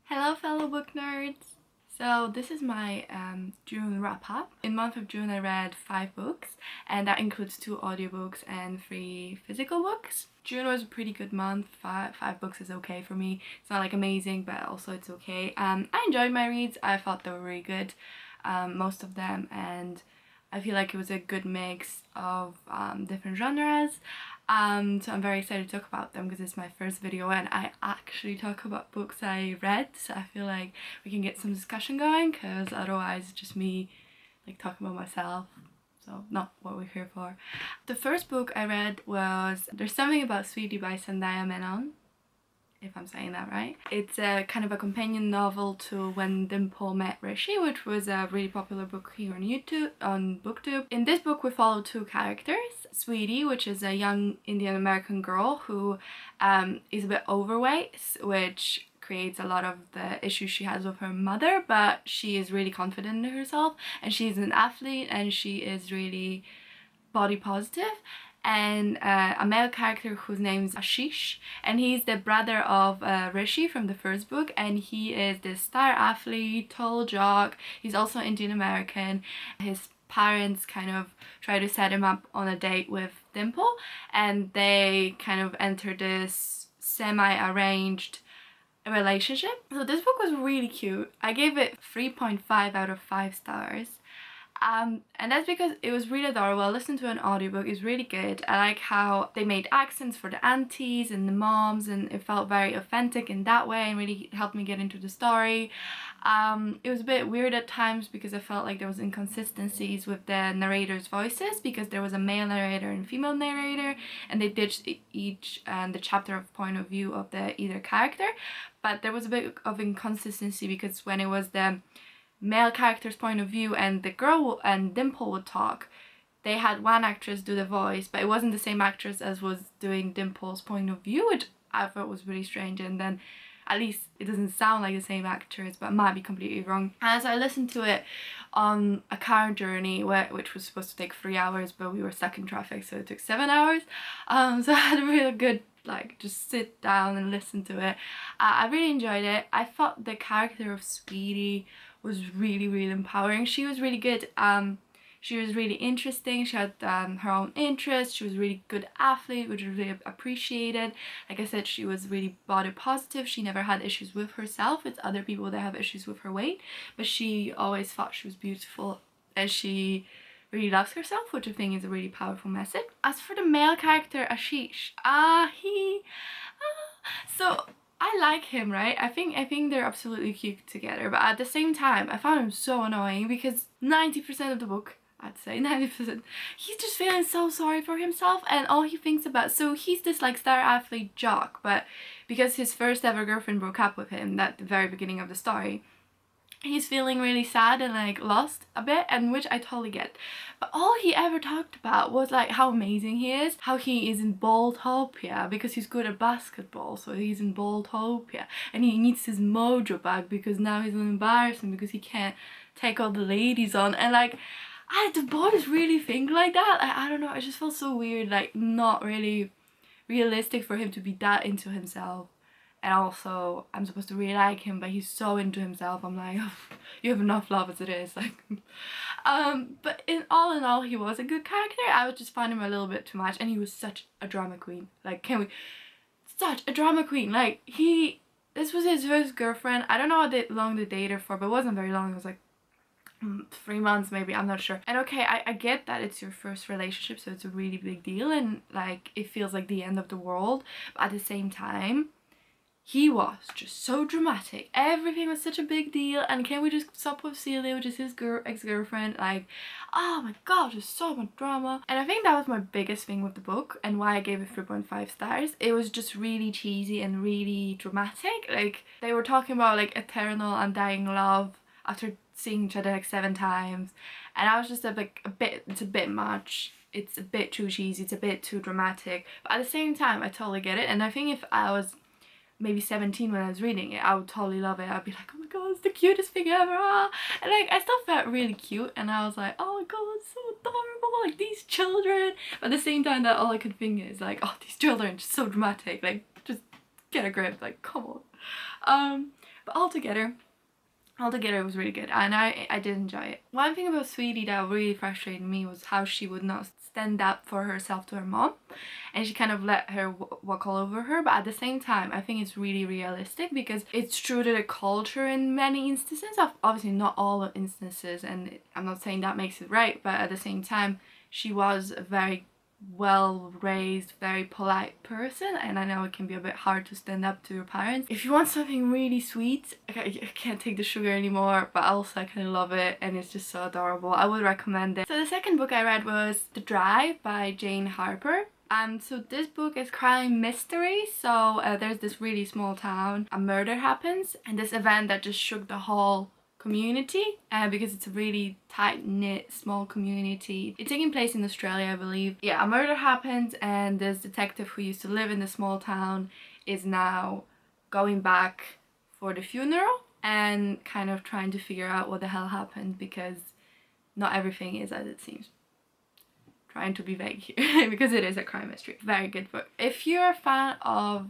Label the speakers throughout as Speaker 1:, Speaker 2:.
Speaker 1: Hello fellow book nerds! So this is my June wrap up. In month of June I read 5 books and that includes 2 audiobooks and 3 physical books. June was a pretty good month. Five books is okay for me. It's not like amazing, but also it's okay. I enjoyed my reads. I thought they were really good, most of them, and I feel like it was a good mix of different genres. So I'm very excited to talk about them because it's my first video and I actually talk about books I read, so I feel like we can get some discussion going because otherwise it's just me like talking about myself, so not what we're here for. The first book I read was There's Something About Sweetie by Zendaya Menon, if I'm saying that right. It's a kind of a companion novel to When Dimple Met Rishi, which was a really popular book here on YouTube, on BookTube. In this book we follow 2 characters. Sweetie, which is a young Indian American girl who is a bit overweight, which creates a lot of the issues she has with her mother, but she is really confident in herself and she's an athlete and she is really body positive. And a male character whose name is Ashish, and he's the brother of Rishi from the first book, and he is this star athlete, tall jock. He's also Indian American. His parents kind of try to set him up on a date with Dimple, and they kind of enter this semi-arranged relationship. So this book was really cute. I gave it 3.5 out of 5 stars. And that's because it was really adorable. I listened to an audiobook, it's really good. I like how they made accents for the aunties and the moms, and it felt very authentic in that way and really helped me get into the story. It was a bit weird at times because I felt like there was inconsistencies with the narrators' voices, because there was a male narrator and female narrator and they ditched each the chapter of point of view of the either character. But there was a bit of inconsistency because when it was the male character's point of view and the girl and Dimple would talk, they had one actress do the voice, but it wasn't the same actress as was doing Dimple's point of view, which I thought was really strange. And then at least it doesn't sound like the same actress, but I might be completely wrong. And so I listened to it on a car journey which was supposed to take 3 hours, but we were stuck in traffic, so it took 7 hours. So I had a really good just sit down and listen to it. I really enjoyed it. I thought the character of Sweetie was really empowering. She was really good. She was really interesting. She had her own interests. She was a really good athlete, which was really appreciated. Like I said, she was really body positive. She never had issues with herself. It's other people that have issues with her weight, but she always thought she was beautiful and she really loves herself, which I think is a really powerful message. As for the male character Ashish, so I like him, right? I think they're absolutely cute together, but at the same time I found him so annoying because 90% of the book, I'd say 90%, he's just feeling so sorry for himself and all he thinks about. So he's this like star athlete jock, but because his first ever girlfriend broke up with him at the very beginning of the story, he's feeling really sad and like lost a bit, and which I totally get. But all he ever talked about was like how amazing he is, how he is in Balltopia because he's good at basketball, so he's in Balltopia, and he needs his mojo back because now he's an embarrassment because he can't take all the ladies on. And like, the boys really think like that. I don't know, it just felt so weird, like not really realistic for him to be that into himself. And also, I'm supposed to really like him, but he's so into himself. I'm like, oh, you have enough love as it is. Like, but in all, he was a good character. I would just find him a little bit too much, and he was such a drama queen. Like, such a drama queen. Like, this was his first girlfriend. I don't know how long they dated for, but it wasn't very long. It was like 3 months maybe, I'm not sure. And okay, I get that it's your first relationship, so it's a really big deal, and like, it feels like the end of the world. But at the same time, he was just so dramatic. Everything was such a big deal. And can we just stop with Celia, which is his ex-girlfriend? Like, oh my god, just so much drama. And I think that was my biggest thing with the book and why I gave it 3.5 stars. It was just really cheesy and really dramatic. Like, they were talking about like eternal undying love after seeing each other like 7 times. And I was just it's a bit much. It's a bit too cheesy. It's a bit too dramatic. But at the same time, I totally get it. And I think if I was maybe 17 when I was reading it, I would totally love it. I'd be like, oh my god, it's the cutest thing ever. And like, I still felt really cute, and I was like, oh my god, it's so adorable, like these children. But at the same time, that all I could think is like, oh, these children are just so dramatic, like just get a grip, like come on. But altogether it was really good, and I did enjoy it. One thing about Sweetie that really frustrated me was how she would not stand up for herself to her mom, and she kind of let her walk all over her. But at the same time, I think it's really realistic, because it's true to the culture in many instances, of obviously not all instances, and I'm not saying that makes it right, but at the same time she was a very well raised, very polite person, and I know it can be a bit hard to stand up to your parents. If you want something really sweet, I can't take the sugar anymore, but also I kind of love it, and it's just so adorable. I would recommend it. So the second book I read was The Drive by Jane Harper. So this book is crime mystery. So there's this really small town, a murder happens, and this event that just shook the whole community, because it's a really tight-knit small community. It's taking place in Australia, I believe. Yeah, a murder happens, and this detective who used to live in the small town is now going back for the funeral and kind of trying to figure out what the hell happened, because not everything is as it seems. Trying to be vague here because it is a crime mystery. Very good book. If you're a fan of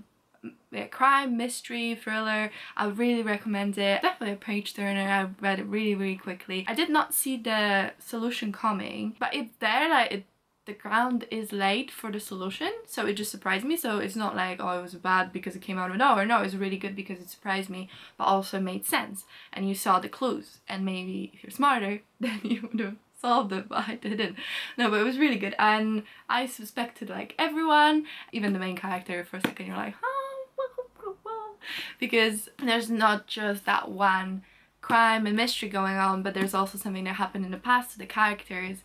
Speaker 1: crime, mystery, thriller, I would really recommend it. Definitely a page turner. I read it really quickly. I did not see the solution coming, but it's there, like the ground is laid for the solution, so it just surprised me. So it's not like, oh, it was bad because it came out of nowhere. No, it was really good because it surprised me, but also made sense, and you saw the clues, and maybe if you're smarter then you would have solved it, but I didn't. No, but it was really good, and I suspected like everyone, even the main character. For a second you're like, huh? Because there's not just that one crime and mystery going on, but there's also something that happened in the past to the characters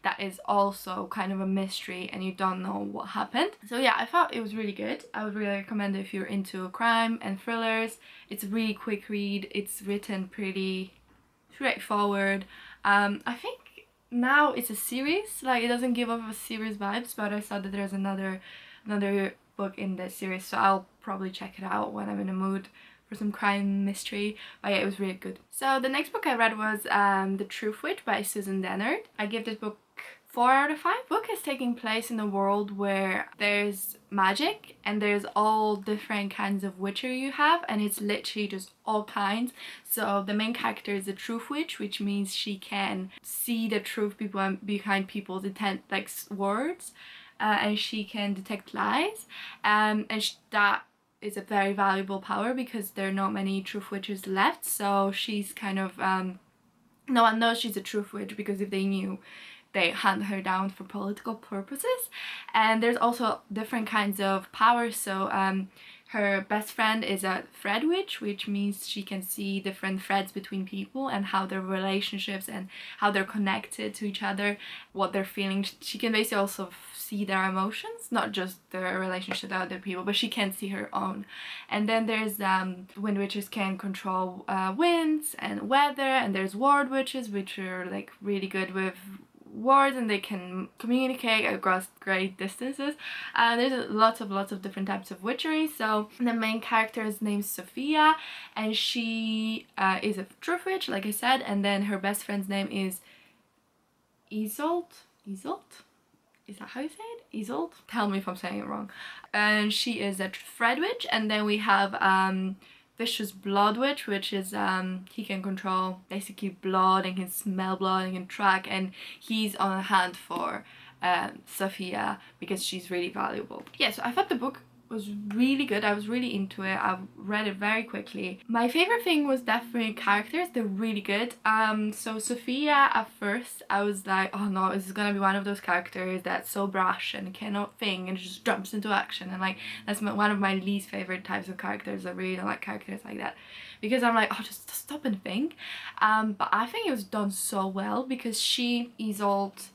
Speaker 1: that is also kind of a mystery, and you don't know what happened. So yeah, I thought it was really good. I would really recommend it if you're into crime and thrillers. It's a really quick read. It's written pretty straightforward. I think now it's a series, like it doesn't give off a series vibes, but I saw that there's another book in this series, so I'll probably check it out when I'm in a mood for some crime mystery. But yeah, it was really good. So the next book I read was The Truth Witch by Susan Dennard. I give this book 4 out of 5. The book is taking place in a world where there's magic and there's all different kinds of witchery you have, and it's literally just all kinds. So the main character is a truth witch, which means she can see the truth behind people's intent, like words, and she can detect lies, and that is a very valuable power because there are not many truth witches left. So she's kind of no one knows she's a truth witch, because if they knew, they hunt her down for political purposes. And there's also different kinds of powers. So her best friend is a thread witch, which means she can see different threads between people and how their relationships and how they're connected to each other, what they're feeling. She can basically also see their emotions, not just their relationship to other people, but she can see her own. And then there's wind witches can control winds and weather, and there's ward witches, which are like really good with words and they can communicate across great distances. There's lots of different types of witchery. So the main character is named Sophia, and she is a truth witch, like I said, and then her best friend's name is Isolde? Is that how you say it? Isolde? Tell me if I'm saying it wrong. And she is a thread witch. And then we have Vicious Blood Witch, which is he can control basically blood and can smell blood and can track, and he's on a hunt for Sophia because she's really valuable. Yeah, so I thought the book was really good. I was really into it. I read it very quickly. My favorite thing was definitely characters. They're really good. So Sophia, at first I was like, oh no, this is gonna be one of those characters that's so brash and cannot think and just jumps into action, and like that's one of my least favorite types of characters. I really don't like characters like that, because I'm like, oh, just stop and think. But I think it was done so well, because she, Isolde,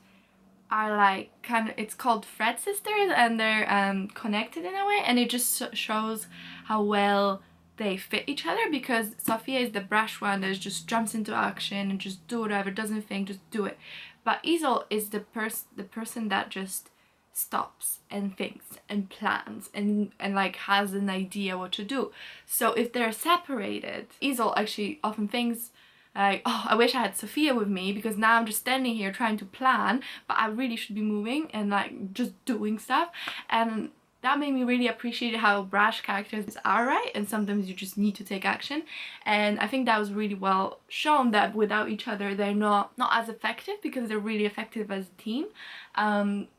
Speaker 1: are like kind of, it's called Fred sisters, and they're connected in a way, and it just shows how well they fit each other, because Sophia is the brash one that just jumps into action and just do whatever, doesn't think, just do it. But Isolde is the person that just stops and thinks and plans and like has an idea what to do. So if they're separated, Isolde actually often thinks like, oh, I wish I had Sophia with me, because now I'm just standing here trying to plan, but I really should be moving and like just doing stuff. And that made me really appreciate how brash characters are, right? And sometimes you just need to take action. And I think that was really well shown, that without each other they're not as effective, because they're really effective as a team.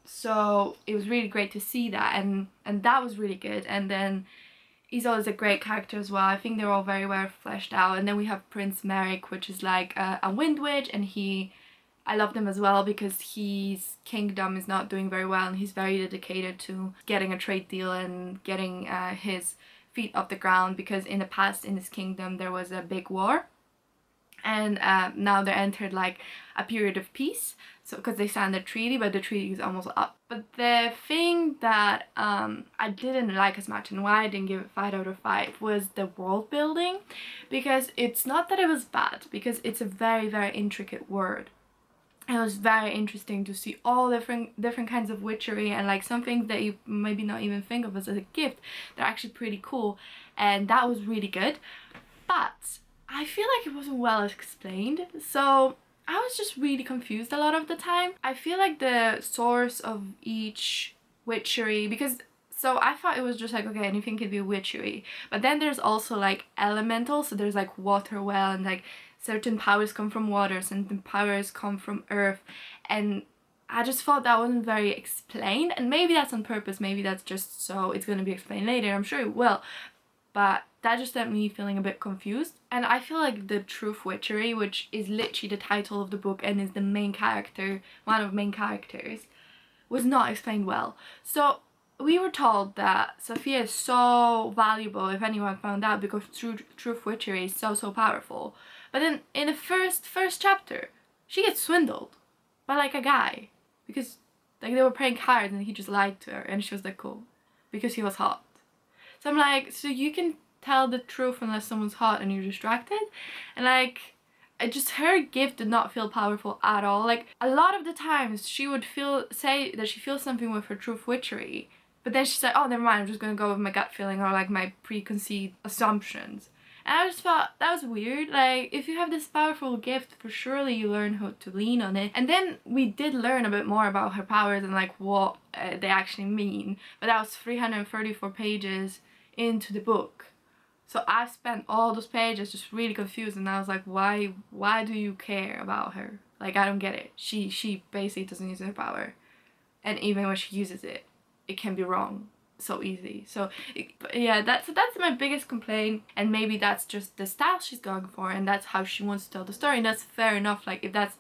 Speaker 1: So it was really great to see that, and that was really good. And then Isolde is a great character as well. I think they're all very well fleshed out. And then we have Prince Merrick, which is like a wind witch, and I love him as well because his kingdom is not doing very well, and he's very dedicated to getting a trade deal and getting his feet off the ground, because in the past in his kingdom there was a big war, and now they entered like a period of peace, so because they signed a treaty, but the treaty is almost up. But the thing that I didn't like as much, and why I didn't give it 5 out of 5, was the world building, because it's not that it was bad, because it's a very, very intricate world. It was very interesting to see all different kinds of witchery, and like some things that you maybe not even think of as a gift, they're actually pretty cool, and that was really good. But I feel like it wasn't well explained, so I was just really confused a lot of the time. I feel like the source of each witchery, because so I thought it was just like, okay, anything can be witchery, but then there's also like elemental, so there's like water well, and like certain powers come from water, certain powers come from earth, and I just thought that wasn't very explained, and maybe that's on purpose, maybe that's just so it's gonna be explained later, I'm sure it will, but that just left me feeling a bit confused. And I feel like the Truth Witchery, which is literally the title of the book and is the main character, one of the main characters, was not explained well. So we were told that Sophia is so valuable if anyone found out, because Truth Witchery is so powerful. But then in the first chapter, she gets swindled by like a guy, because like they were playing cards and he just lied to her, and she was like, cool, because he was hot. So I'm like, so you can tell the truth unless someone's hot and you're distracted? And like, her gift did not feel powerful at all. Like a lot of the times she would say that she feels something with her Truth Witchery, but then she's like, oh, never mind, I'm just gonna go with my gut feeling or like my preconceived assumptions. And I just thought that was weird. Like, if you have this powerful gift, for surely you learn how to lean on it. And then we did learn a bit more about her powers and like what they actually mean, but that was 334 pages into the book. So I spent all those pages just really confused, and I was like, why do you care about her? Like, I don't get it. She basically doesn't use her power, and even when she uses it, it can be wrong so easy. So yeah, that's my biggest complaint, and maybe that's just the style she's going for, and that's how she wants to tell the story, and that's fair enough. Like, if that's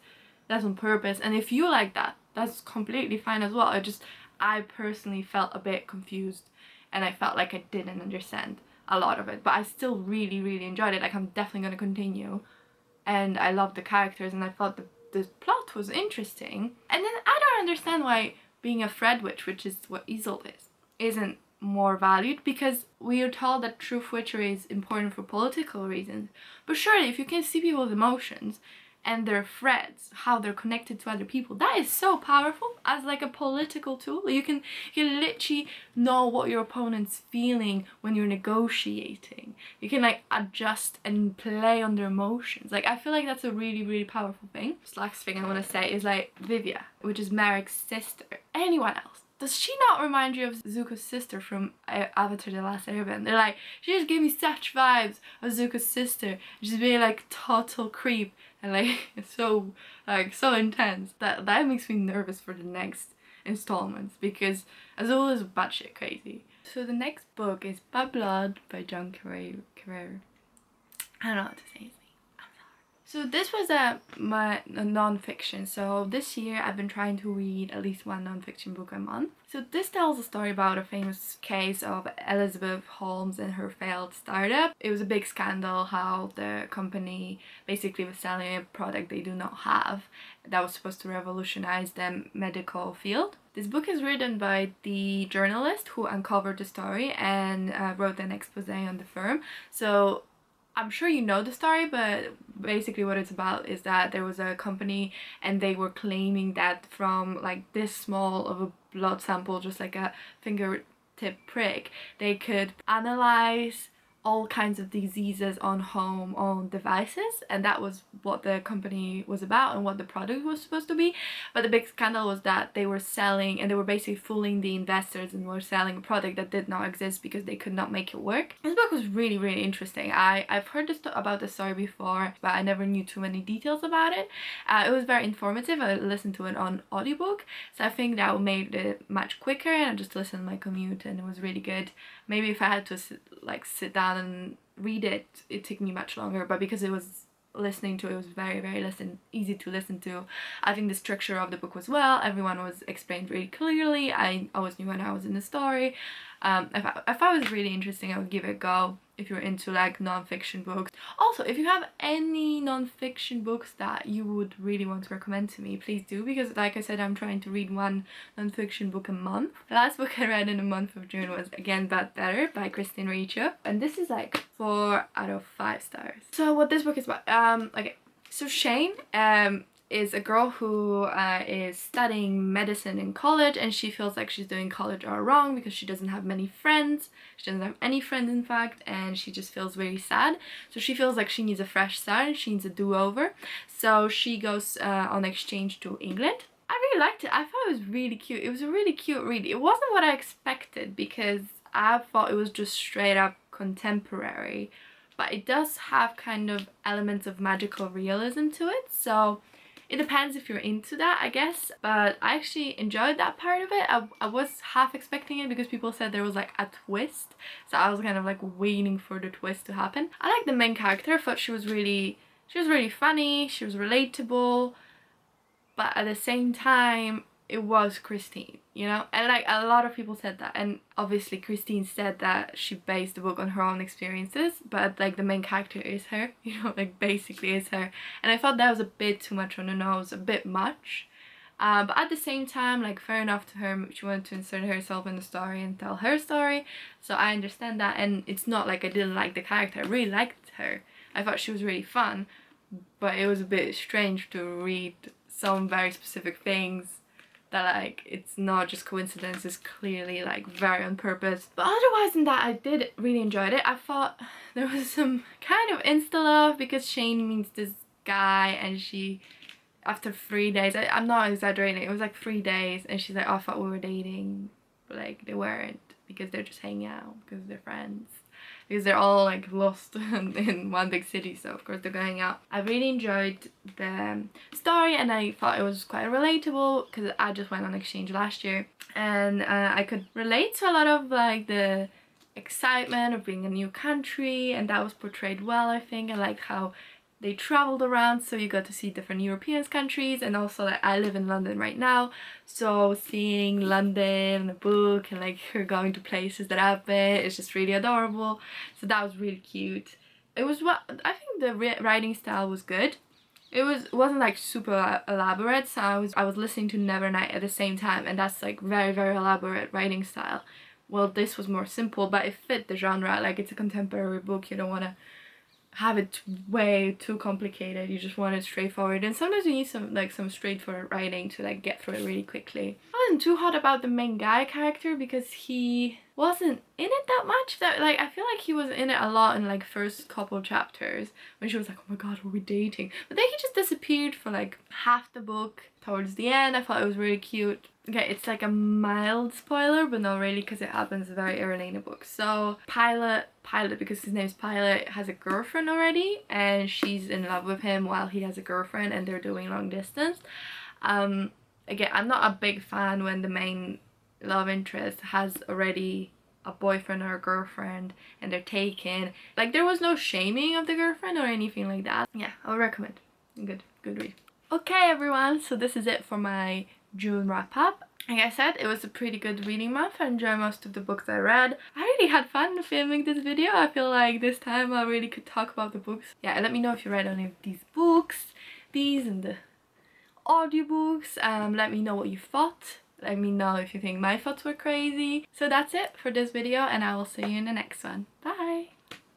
Speaker 1: on purpose, and if you like that, that's completely fine as well. I personally felt a bit confused, and I felt like I didn't understand a lot of it, but I still really enjoyed it. Like, I'm definitely gonna continue, and I love the characters, and I thought the plot was interesting. And then I don't understand why being a Thread Witch, which is what Isolde is, isn't more valued, because we are told that Truth Witchery is important for political reasons. But surely if you can see people's emotions and their threads, how they're connected to other people, that is so powerful as like a political tool. You can literally know what your opponent's feeling when you're negotiating. You can like adjust and play on their emotions. Like, I feel like that's a really powerful thing. This last thing I want to say is like Vivia, which is Merrick's sister. Anyone else, does she not remind you of Zuko's sister from Avatar: The Last Airbender? Like, she just gave me such vibes of Zuko's sister. She's being like total creep, and like so intense. That makes me nervous for the next installments, because Azul is batshit crazy. So the next book is Bad Blood by John Carrere. I don't know how to say his name. So this was a non-fiction. So this year I've been trying to read at least one non-fiction book a month. So this tells a story about a famous case of Elizabeth Holmes and her failed startup. It was a big scandal how the company basically was selling a product they do not have that was supposed to revolutionize the medical field. This book is written by the journalist who uncovered the story and wrote an expose on the firm. So I'm sure you know the story, but basically what it's about is that there was a company and they were claiming that from like this small of a blood sample, just like a fingertip prick, they could analyze all kinds of diseases on home on devices, and that was what the company was about and what the product was supposed to be. But the big scandal was that they were selling, and they were basically fooling the investors and were selling a product that did not exist because they could not make it work. This book was really, really interesting. I've heard about the story before, but I never knew too many details about it. It was very informative. I listened to it on audiobook, so I think that made it much quicker, and I just listened on my commute, and it was really good. Maybe if I had to sit down and read it, it took me much longer, but because it was listening to it was very, very easy to listen to. I think the structure of the book was well, everyone was explained really clearly. I always knew when I was in the story. If I was really interesting, I would give it a go if you're into like non-fiction books. Also, if you have any non-fiction books that you would really want to recommend to me, please do, because like I said, I'm trying to read one non-fiction book a month. The last book I read in the month of June was Again But Better by Christine Riccio, and this is like 4 out of 5 stars. So what this book is about, okay, so Shane is a girl who is studying medicine in college, and she feels like she's doing college all wrong because she doesn't have many friends. She doesn't have any friends, in fact, and she just feels very sad. So she feels like she needs a fresh start, she needs a do-over. So she goes on exchange to England. I really liked it. I thought it was really cute. It was a really cute read. It wasn't what I expected because I thought it was just straight up contemporary, but it does have kind of elements of magical realism to it, so it depends if you're into that, I guess. But I actually enjoyed that part of it. I was half expecting it because people said there was like a twist, so I was kind of like waiting for the twist to happen. I like the main character. I thought she was really funny, she was relatable, but at the same time it was Christine, you know? And like a lot of people said that, and obviously Christine said that she based the book on her own experiences, but like the main character is her, you know, like basically is her. And I thought that was a bit too much on the nose, a bit much. But at the same time, like, fair enough to her, she wanted to insert herself in the story and tell her story, so I understand that. And it's not like I didn't like the character, I really liked her. I thought she was really fun, but it was a bit strange to read some very specific things that like it's not just coincidence, it's clearly like very on purpose. But otherwise than that, I did really enjoy it. I thought there was some kind of insta love because Shane meets this guy, and she, after 3 days, I'm not exaggerating, it was like 3 days, and she's like, oh, I thought we were dating, but like they weren't, because they're just hanging out because they're friends, because they're all like lost in one big city, so of course they're going out. I really enjoyed the story, and I thought it was quite relatable because I just went on exchange last year, and I could relate to a lot of like the excitement of being a new country, and that was portrayed well, I think. I liked how they traveled around, so you got to see different European countries, and also like I live in London right now, so seeing London in a book and like her going to places that I've been is just really adorable. So that was really cute. It was what I think the writing style was good. It wasn't like super elaborate, so I was listening to Nevernight at the same time, and that's like very, very elaborate writing style. Well, this was more simple, but it fit the genre. Like, it's a contemporary book, you don't want to have it way too complicated, you just want it straightforward, and sometimes you need some straightforward writing to like get through it really quickly. I wasn't too hot about the main guy character because he wasn't in it that much. That like I feel like he was in it a lot in like first couple chapters when she was like, oh my god, are we dating? But then he just disappeared for like half the book. Towards the end I thought it was really cute. Okay, it's like a mild spoiler, but not really because it happens very early in the book. So Pilot, because his name's Pilot, has a girlfriend already, and she's in love with him while he has a girlfriend, and they're doing long distance. Again, I'm not a big fan when the main love interest has already a boyfriend or a girlfriend and they're taken. Like, there was no shaming of the girlfriend or anything like that. Yeah, I would recommend. Good read. Okay everyone, so this is it for my June wrap up. Like I said, it was a pretty good reading month. I enjoyed most of the books I read. I really had fun filming this video. I feel like this time I really could talk about the books. Yeah, let me know if you read any of these books, these and the audiobooks. Let me know what you thought. Let me know if you think my thoughts were crazy. So that's it for this video, and I will see you in the next one. Bye!